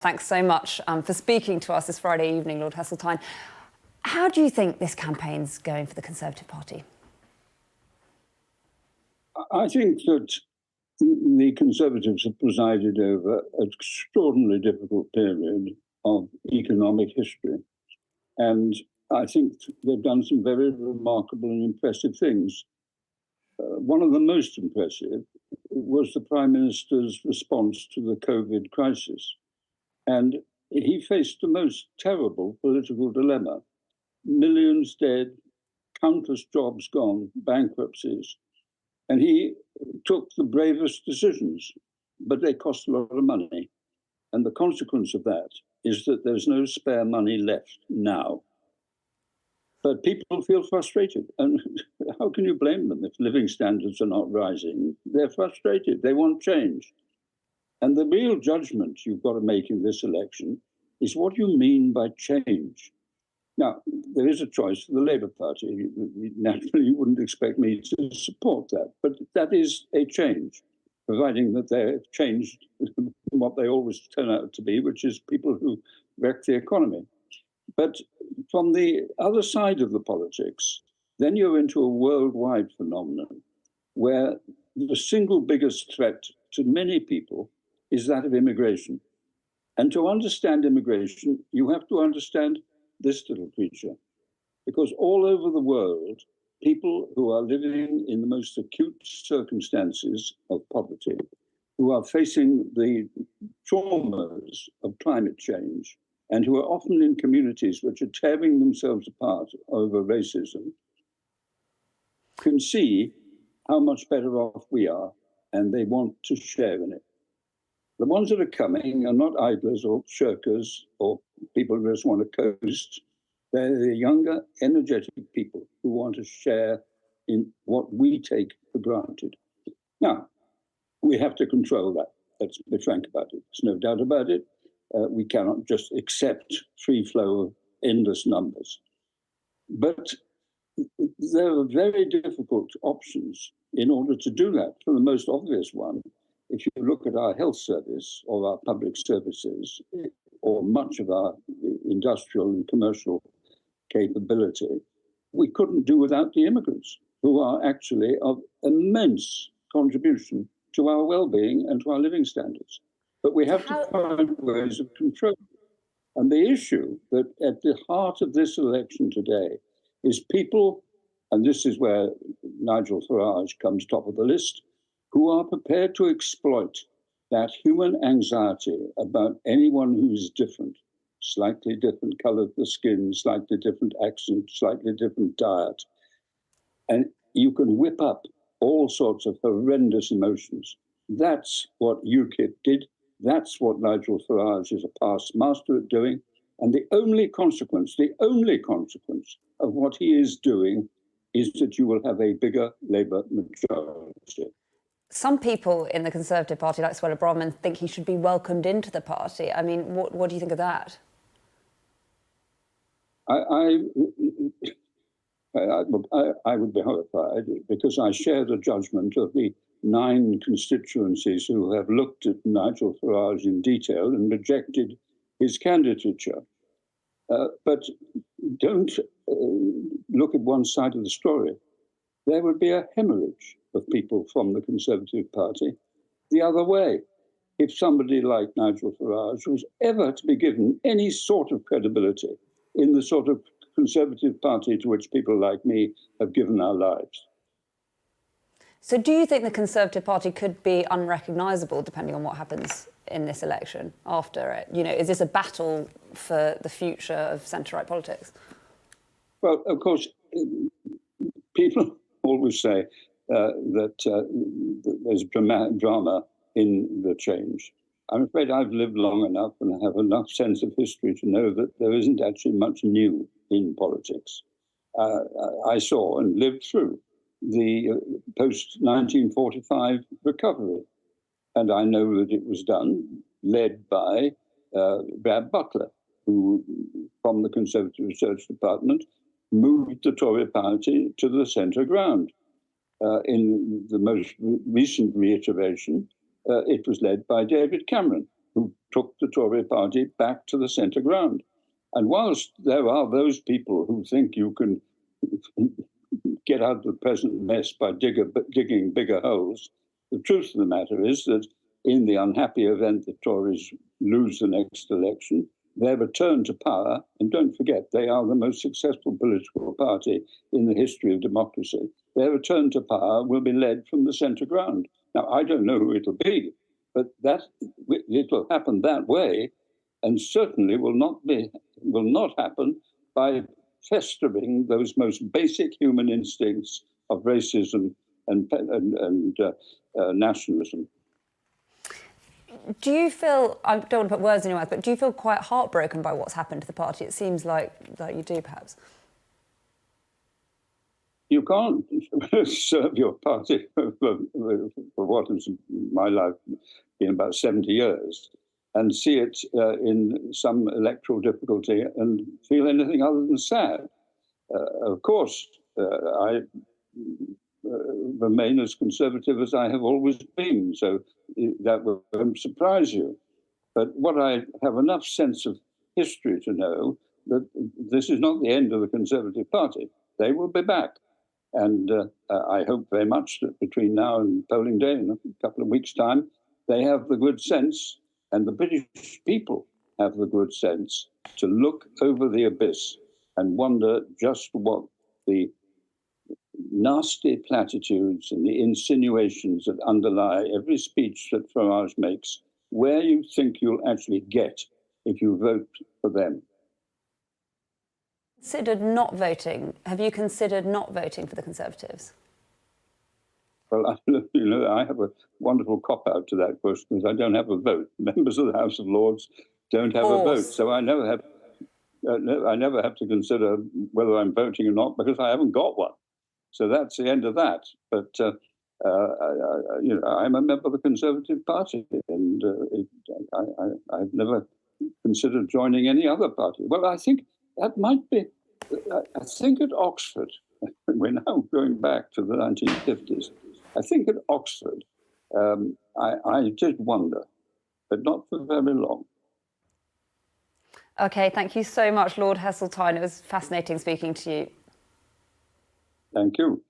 Thanks so much for speaking to us this Friday evening, Lord Heseltine. How do you think this campaign's going for the Conservative Party? I think that the Conservatives have presided over an extraordinarily difficult period of economic history. And I think they've done some very remarkable and impressive things. One of the most impressive was the Prime Minister's response to the COVID crisis. And he faced the most terrible political dilemma. Millions dead, countless jobs gone, bankruptcies. And he took the bravest decisions, but they cost a lot of money. And the consequence of that is that there's no spare money left now. But people feel frustrated. And how can you blame them if living standards are not rising? They're frustrated. They want change. And the real judgment you've got to make in this election is what you mean by change. Now, there is a choice for the Labour Party. Naturally, you wouldn't expect me to support that, but that is a change, providing that they've changed what they always turn out to be, which is people who wreck the economy. But from the other side of the politics, then you're into a worldwide phenomenon where the single biggest threat to many people is that of immigration. And to understand immigration, you have to understand this little creature, because all over the world, people who are living in the most acute circumstances of poverty, who are facing the traumas of climate change, and who are often in communities which are tearing themselves apart over racism, can see how much better off we are, and they want to share in it. The ones that are coming are not idlers or shirkers or people who just want to coast. They're the younger, energetic people who want to share in what we take for granted. Now, we have to control that. Let's be frank about it. There's no doubt about it. We cannot just accept free flow of endless numbers. But there are very difficult options in order to do that. For the most obvious one, if you look at our health service or our public services or much of our industrial and commercial capability, we couldn't do without the immigrants, who are actually of immense contribution to our well-being and to our living standards. But we have to find ways of control. And the issue that at the heart of this election today is people, and this is where Nigel Farage comes top of the list, who are prepared to exploit that human anxiety about anyone who's different, slightly different color of the skin, slightly different accent, slightly different diet. And you can whip up all sorts of horrendous emotions. That's what UKIP did. That's what Nigel Farage is a past master at doing. And the only consequence of what he is doing is that you will have a bigger Labour majority. Some people in the Conservative Party, like Suella Braverman, think he should be welcomed into the party. I mean, what do you think of that? I would be horrified, because I share the judgment of the 9 constituencies who have looked at Nigel Farage in detail and rejected his candidature. But don't look at one side of the story. There would be a hemorrhage of people from the Conservative Party the other way if somebody like Nigel Farage was ever to be given any sort of credibility in the sort of Conservative Party to which people like me have given our lives. So do you think the Conservative Party could be unrecognisable depending on what happens in this election after it? You know, is this a battle for the future of centre-right politics? Well, of course, people always say that there's drama in the change. I'm afraid I've lived long enough and have enough sense of history to know that there isn't actually much new in politics. I saw and lived through the post-1945 recovery, and I know that it was done, led by Brad Butler, who, from the Conservative Research Department, moved the Tory party to the centre ground. In the most recent reiteration, it was led by David Cameron, who took the Tory party back to the centre ground. And whilst there are those people who think you can get out of the present mess by digging bigger holes, the truth of the matter is that in the unhappy event the Tories lose the next election, their return to power, and don't forget, they are the most successful political party in the history of democracy, their return to power will be led from the centre ground. Now, I don't know who it'll be, but it will happen that way, and certainly will not happen by festering those most basic human instincts of racism and nationalism. Do you feel, I don't want to put words in your mouth, but do you feel quite heartbroken by what's happened to the party? It seems like you do, perhaps. You can't serve your party for what is my life been about 70 years and see it in some electoral difficulty and feel anything other than sad. Of course, I remain as conservative as I have always been, so that won't surprise you. But what I have enough sense of history to know that this is not the end of the Conservative Party. They will be back. And I hope very much that between now and polling day, in a couple of weeks' time, they have the good sense, and the British people have the good sense, to look over the abyss and wonder just what the nasty platitudes and the insinuations that underlie every speech that Farage makes, where you think you'll actually get if you vote for them. Considered not voting. Have you considered not voting for the Conservatives? Well, I have a wonderful cop-out to that question because I don't have a vote. Members of the House of Lords don't have a vote, so I never have to consider whether I'm voting or not because I haven't got one. So that's the end of that. But I'm a member of the Conservative Party, and I've never considered joining any other party. Well, I think that might be. I think at Oxford, we're now going back to the 1950s. I think at Oxford, I did wonder, but not for very long. Okay, thank you so much, Lord Heseltine. It was fascinating speaking to you. Thank you.